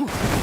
Oh.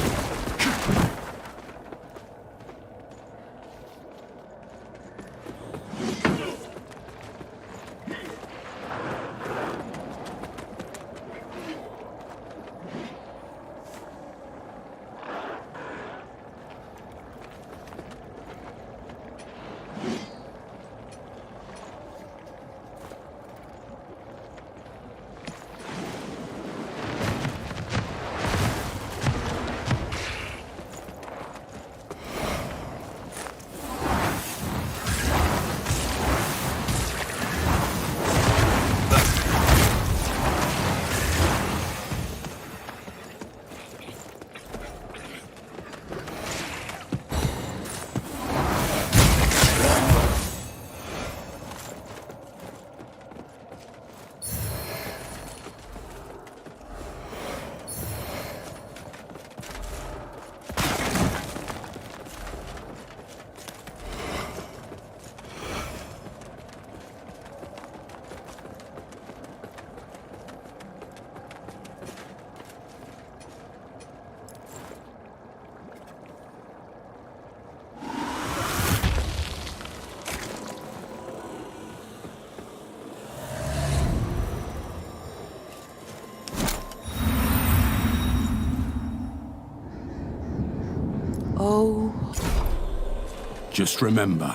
Just remember,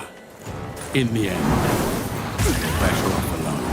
in the end, you're better off alone.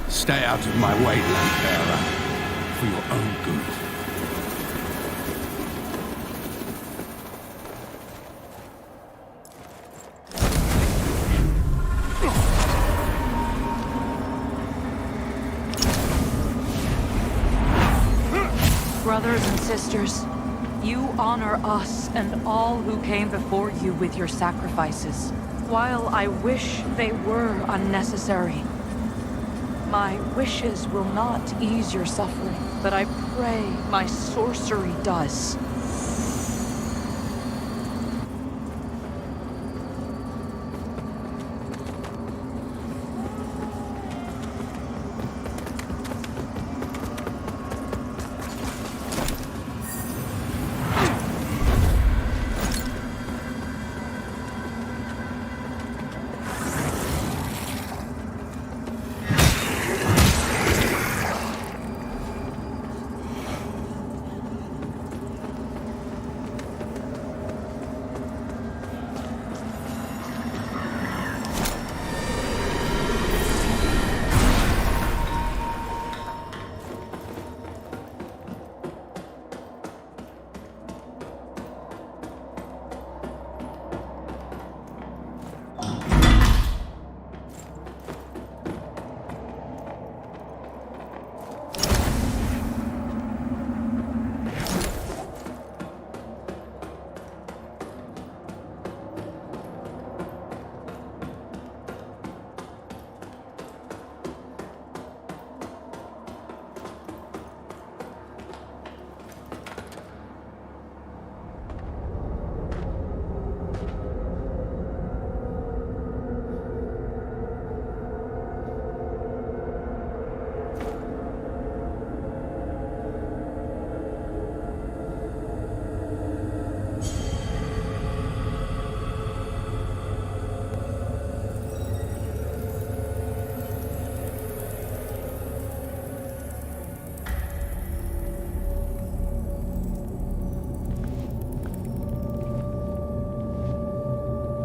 Stay out of my way, Lampbearer, for your own good. Brothers and sisters, you honor us and all who came before you with your sacrifices. While I wish they were unnecessary, my wishes will not ease your suffering, but I pray my sorcery does.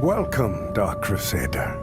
Welcome, Dark Crusader.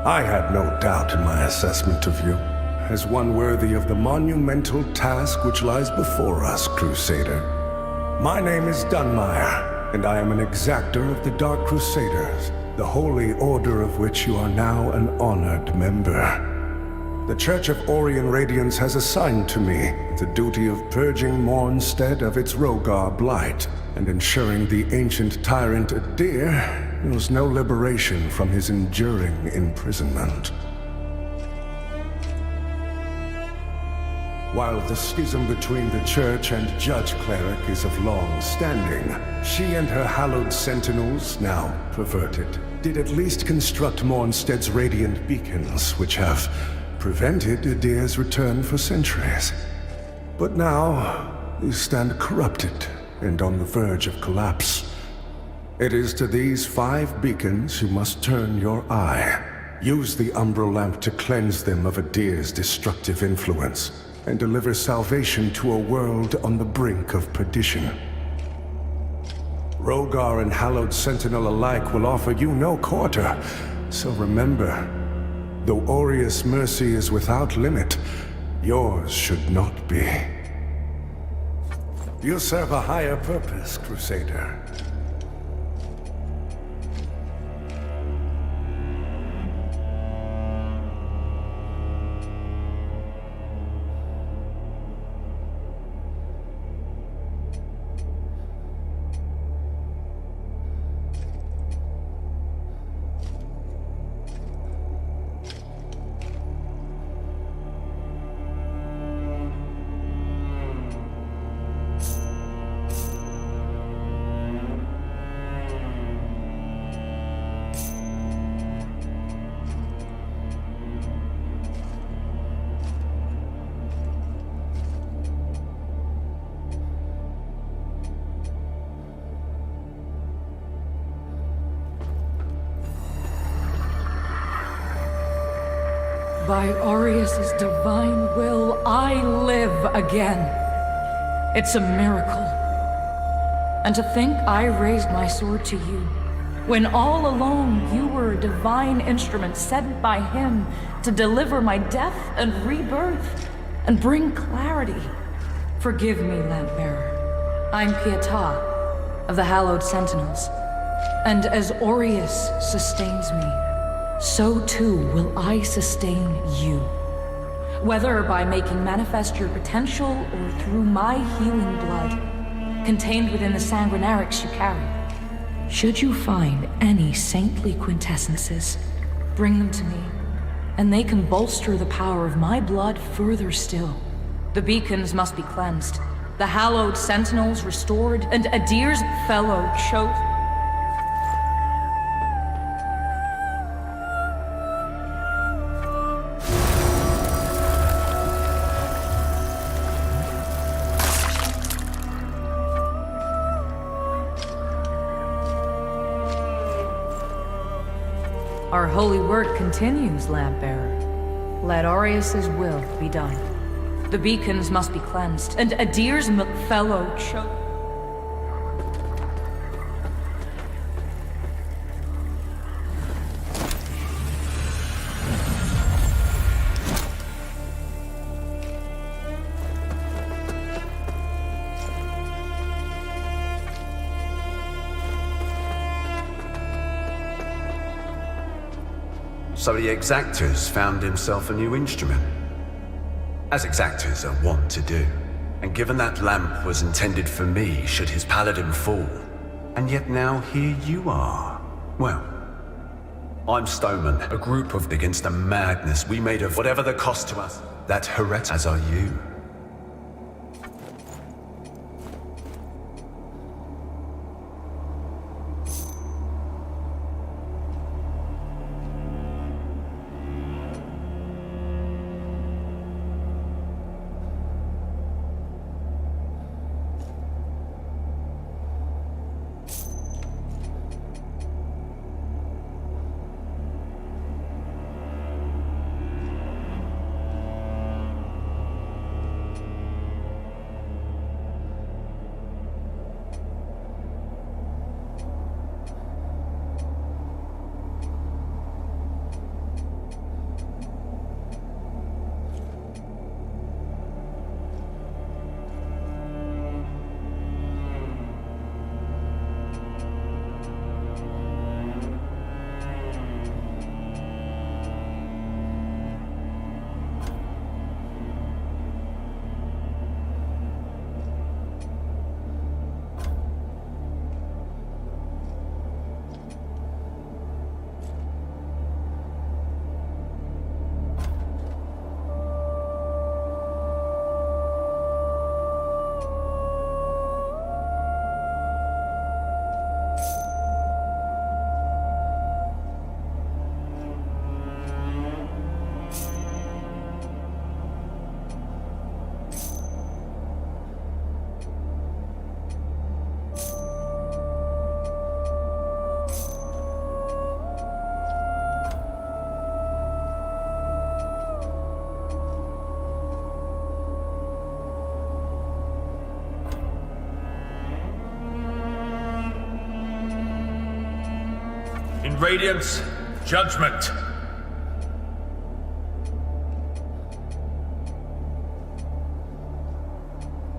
I had no doubt in my assessment of you, as one worthy of the monumental task which lies before us, Crusader. My name is Dunmire, and I am an exactor of the Dark Crusaders, the holy order of which you are now an honored member. The Church of Orien Radiance has assigned to me the duty of purging Mornstead of its Rogar blight, and ensuring the ancient tyrant Adir knows no liberation from his enduring imprisonment. While the schism between the Church and Judge Cleric is of long standing, she and her hallowed sentinels, now perverted, did at least construct Mornstead's radiant beacons, which have prevented Adir's return for centuries. But now, these stand corrupted and on the verge of collapse. It is to these 5 beacons you must turn your eye. Use the Umbral Lamp to cleanse them of Adir's destructive influence, and deliver salvation to a world on the brink of perdition. Rogar and Hallowed Sentinel alike will offer you no quarter, so remember, though Aureus' mercy is without limit, yours should not be. You serve a higher purpose, Crusader. By Aureus' divine will, I live again. It's a miracle. And to think I raised my sword to you, when all along you were a divine instrument sent by him to deliver my death and rebirth, and bring clarity. Forgive me, Lampbearer. I'm Pietà, of the Hallowed Sentinels. And as Aureus sustains me, so too will I sustain you. Whether by making manifest your potential or through my healing blood, contained within the sanguinarics you carry. Should you find any saintly quintessences, bring them to me, and they can bolster the power of my blood further still. The beacons must be cleansed, the hallowed sentinels restored, and Adir's fellow chosen. Our holy work continues, Lampbearer. Let Aureus' will be done. The beacons must be cleansed, and Adir's fellow chosen. So the exactors found himself a new instrument. As exactors are wont to do. And given that lamp was intended for me should his paladin fall, and yet now here you are. Well, I'm Stoneman, a group of against the madness we made of whatever the cost to us. That heretic, as are you. In Radiance, judgment.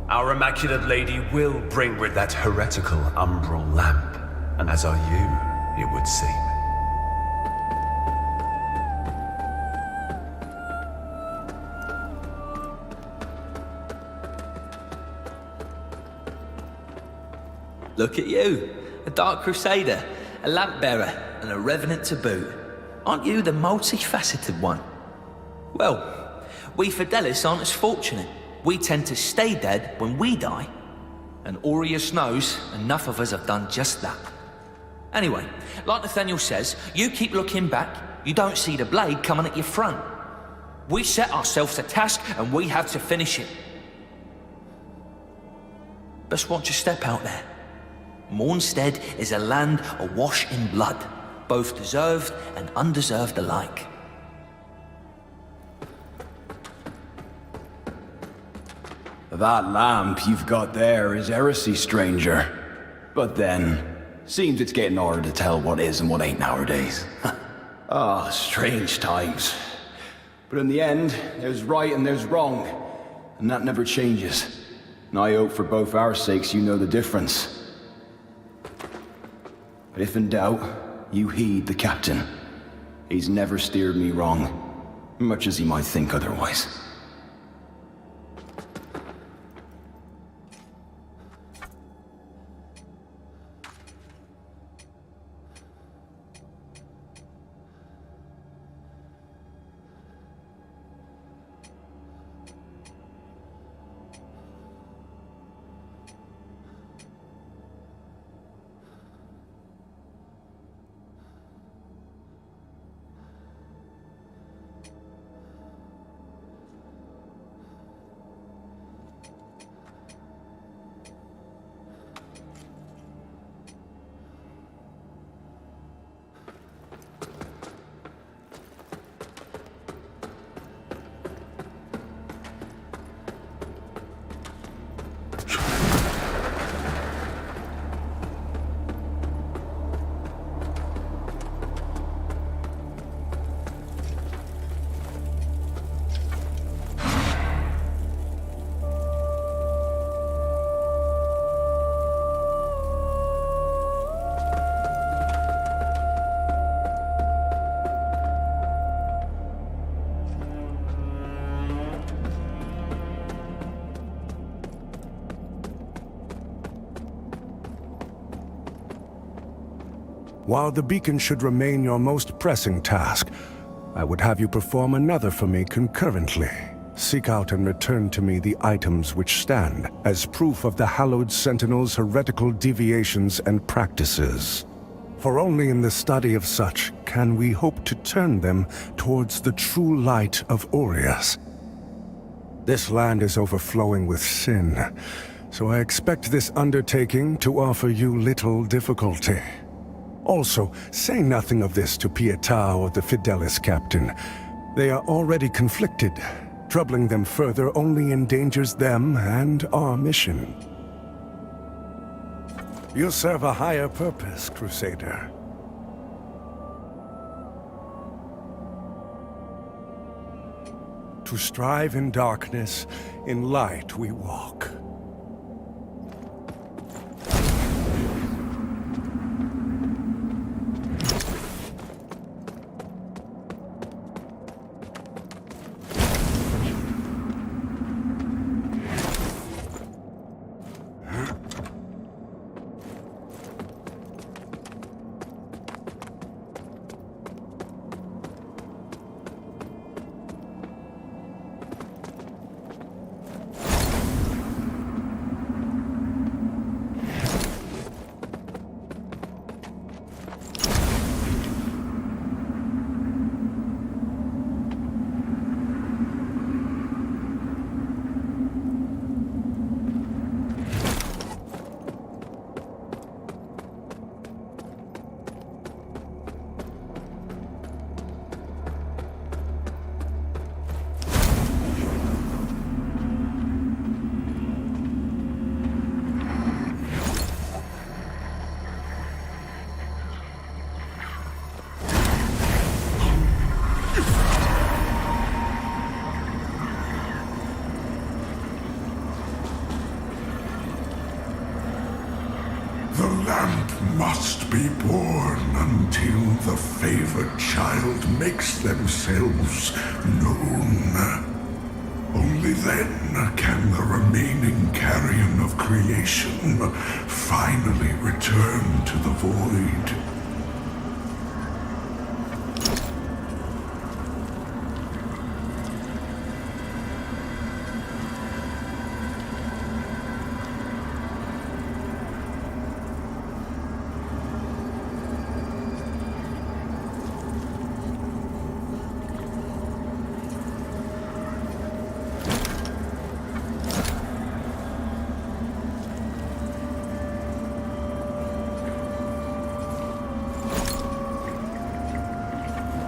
Our Immaculate Lady will bring with that heretical umbral lamp, and as are you, it would seem. Look at you, a Dark Crusader, a lamp bearer, and a revenant to boot. Aren't you the multifaceted one? Well, we Fidelis aren't as fortunate. We tend to stay dead when we die. And Aureus knows enough of us have done just that. Anyway, like Nathaniel says, you keep looking back, you don't see the blade coming at your front. We set ourselves a task and we have to finish it. Best watch your step out there. Mornstead is a land awash in blood, both deserved and undeserved alike. That lamp you've got there is heresy, stranger. But then, seems it's getting harder to tell what is and what ain't nowadays. Ah, strange times. But in the end, there's right and there's wrong, and that never changes. And I hope for both our sakes you know the difference. But if in doubt, you heed the captain. He's never steered me wrong, much as he might think otherwise. While the beacon should remain your most pressing task, I would have you perform another for me concurrently. Seek out and return to me the items which stand as proof of the Hallowed Sentinel's heretical deviations and practices. For only in the study of such can we hope to turn them towards the true light of Aureus. This land is overflowing with sin, so I expect this undertaking to offer you little difficulty. Also, say nothing of this to Pietà or the Fidelis captain. They are already conflicted. Troubling them further only endangers them and our mission. You serve a higher purpose, Crusader. To strive in darkness, in light we walk. The lamp must be born until the favored child makes themselves known. Only then can the remaining carrion of creation finally return to the void.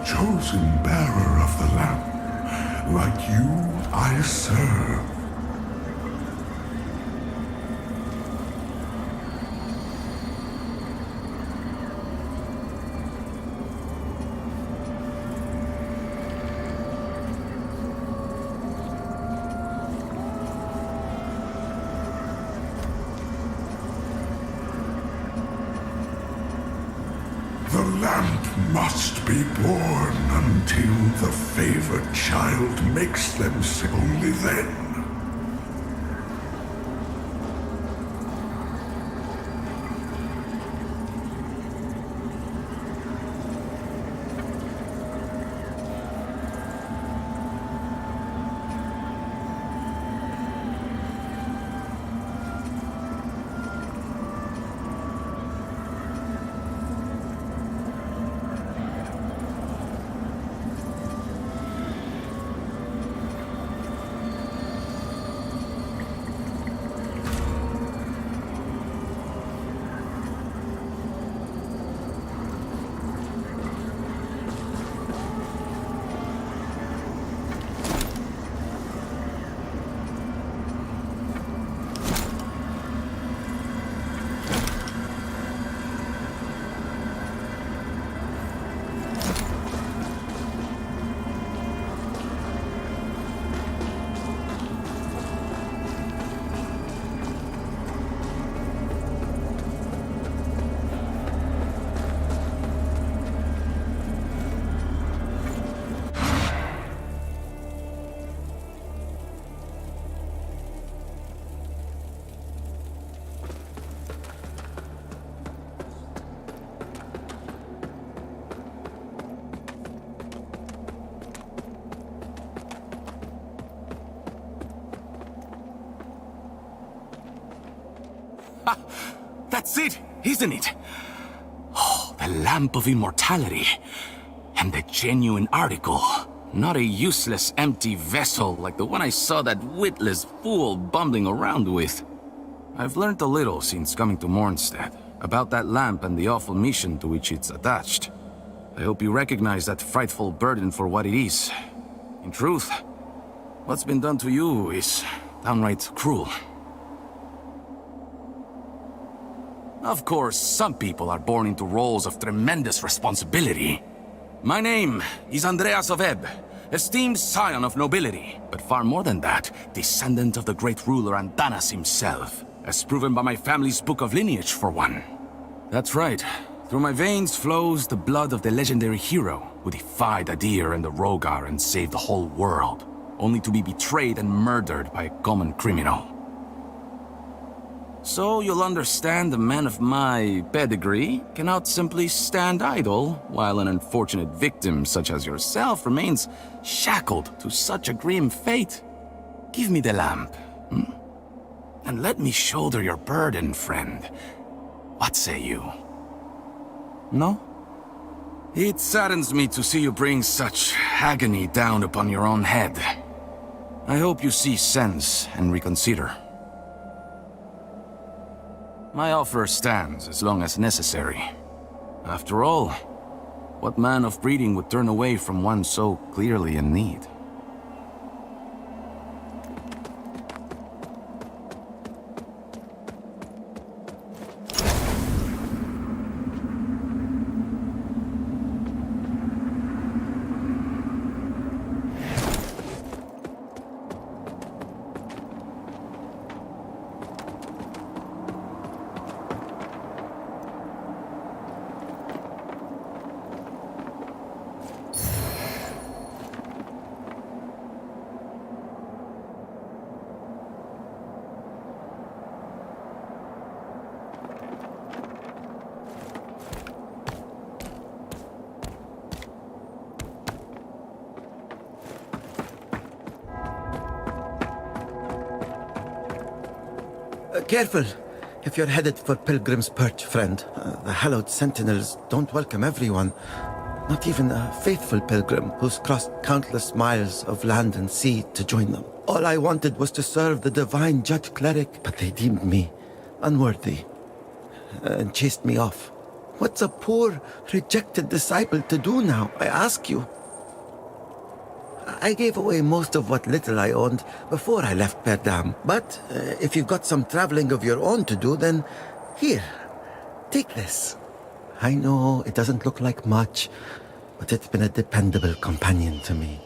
Chosen bearer of the lamp, like you I serve. The lamp must be born until the favored child makes them sick. Only then. That's it, isn't it? Oh, the Lamp of Immortality. And the genuine article. Not a useless, empty vessel like the one I saw that witless fool bumbling around with. I've learned a little since coming to Mornstead about that lamp and the awful mission to which it's attached. I hope you recognize that frightful burden for what it is. In truth, what's been done to you is downright cruel. Of course, some people are born into roles of tremendous responsibility. My name is Andreas of Eb, esteemed scion of nobility, but far more than that, descendant of the great ruler Antanas himself, as proven by my family's book of lineage, for one. That's right. Through my veins flows the blood of the legendary hero who defied Adir and the Rogar and saved the whole world, only to be betrayed and murdered by a common criminal. So you'll understand a man of my pedigree cannot simply stand idle while an unfortunate victim such as yourself remains shackled to such a grim fate. Give me the lamp, and let me shoulder your burden, friend. What say you? No? It saddens me to see you bring such agony down upon your own head. I hope you see sense and reconsider. My offer stands as long as necessary. After all, what man of breeding would turn away from one so clearly in need? Careful! If you're headed for Pilgrim's Perch, friend. The hallowed sentinels don't welcome everyone. Not even a faithful pilgrim who's crossed countless miles of land and sea to join them. All I wanted was to serve the divine judge cleric, but they deemed me unworthy and chased me off. What's a poor, rejected disciple to do now, I ask you? I gave away most of what little I owned before I left Perdam. But if you've got some traveling of your own to do, then here, take this. I know it doesn't look like much, but it's been a dependable companion to me.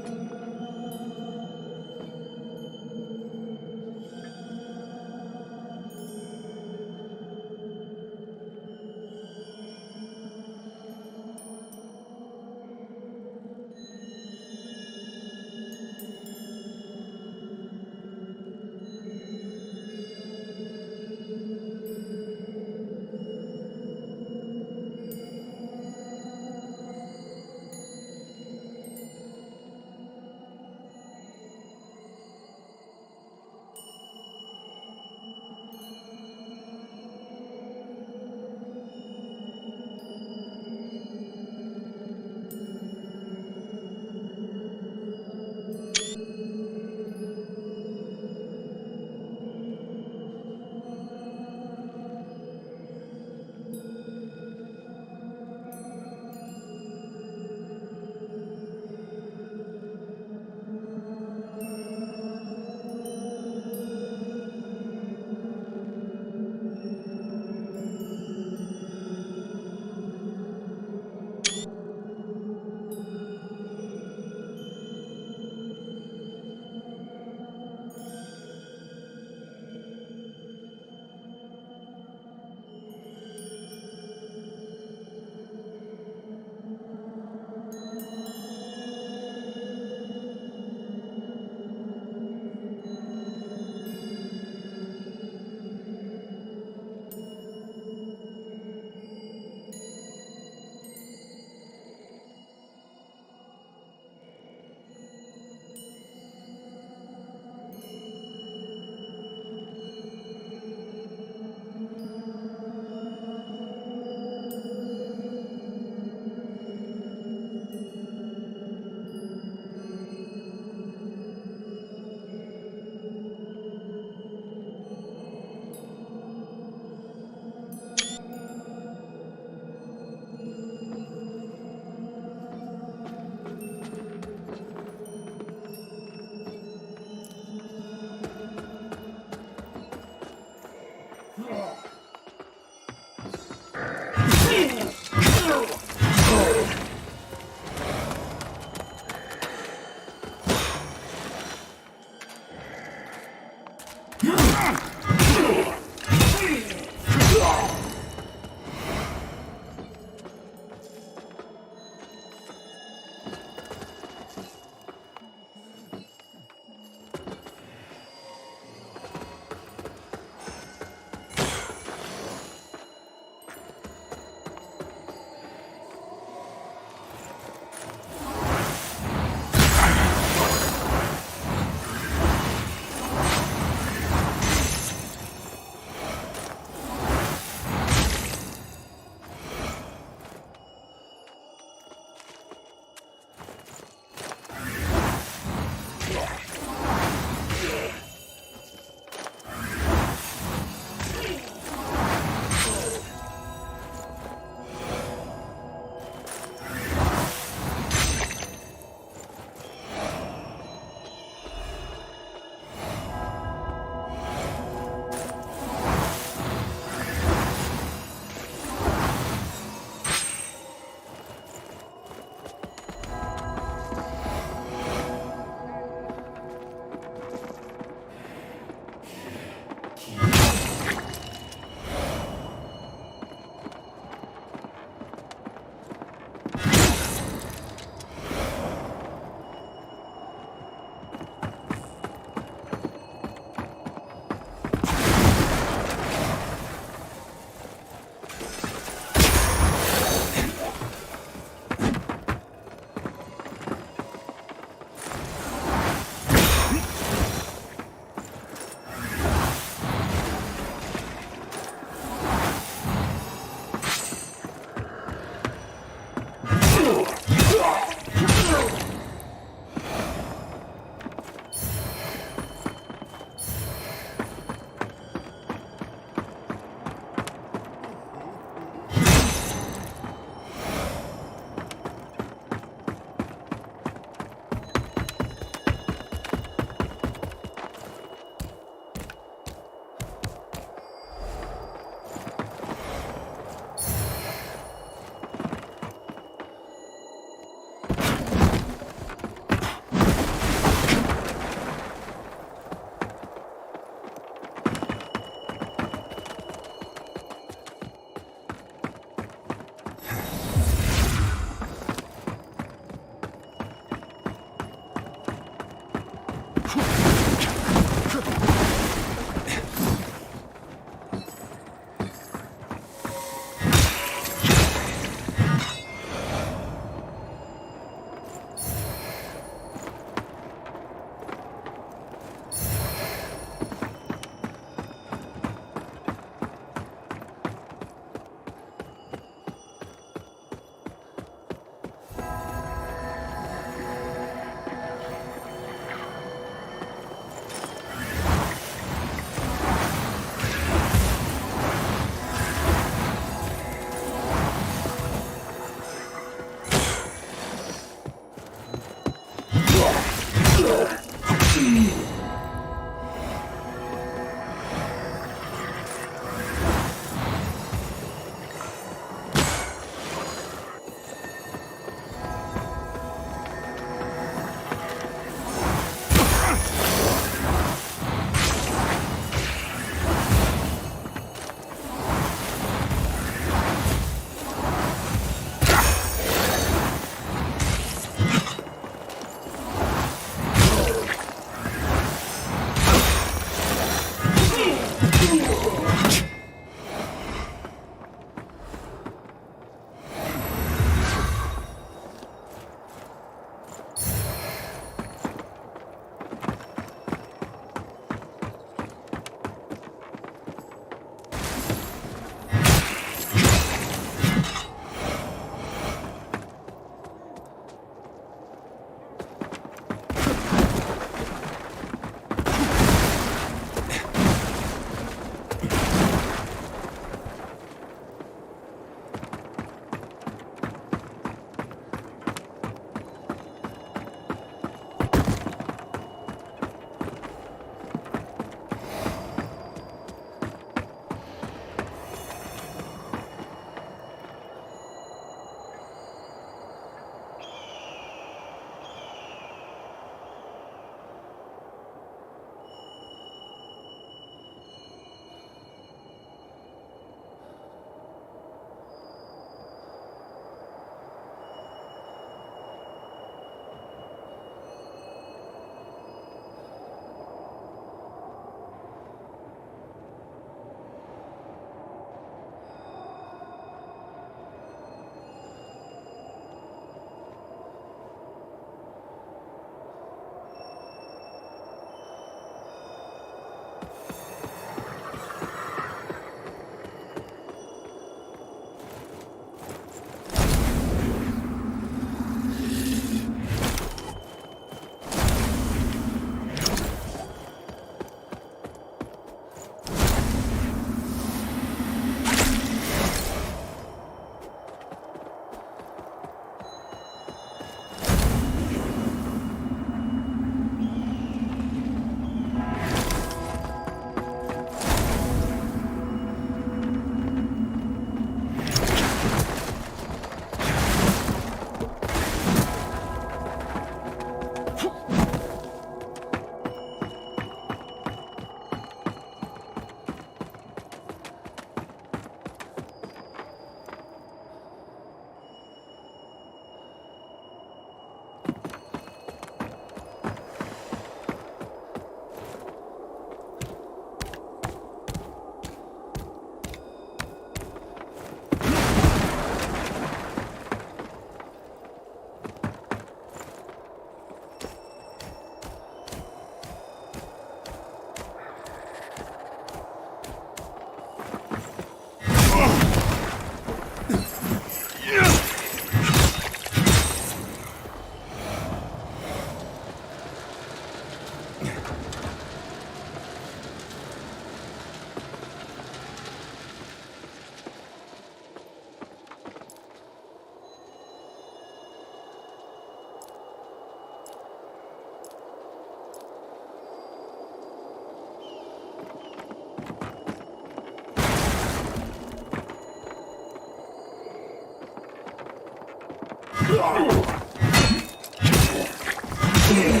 here.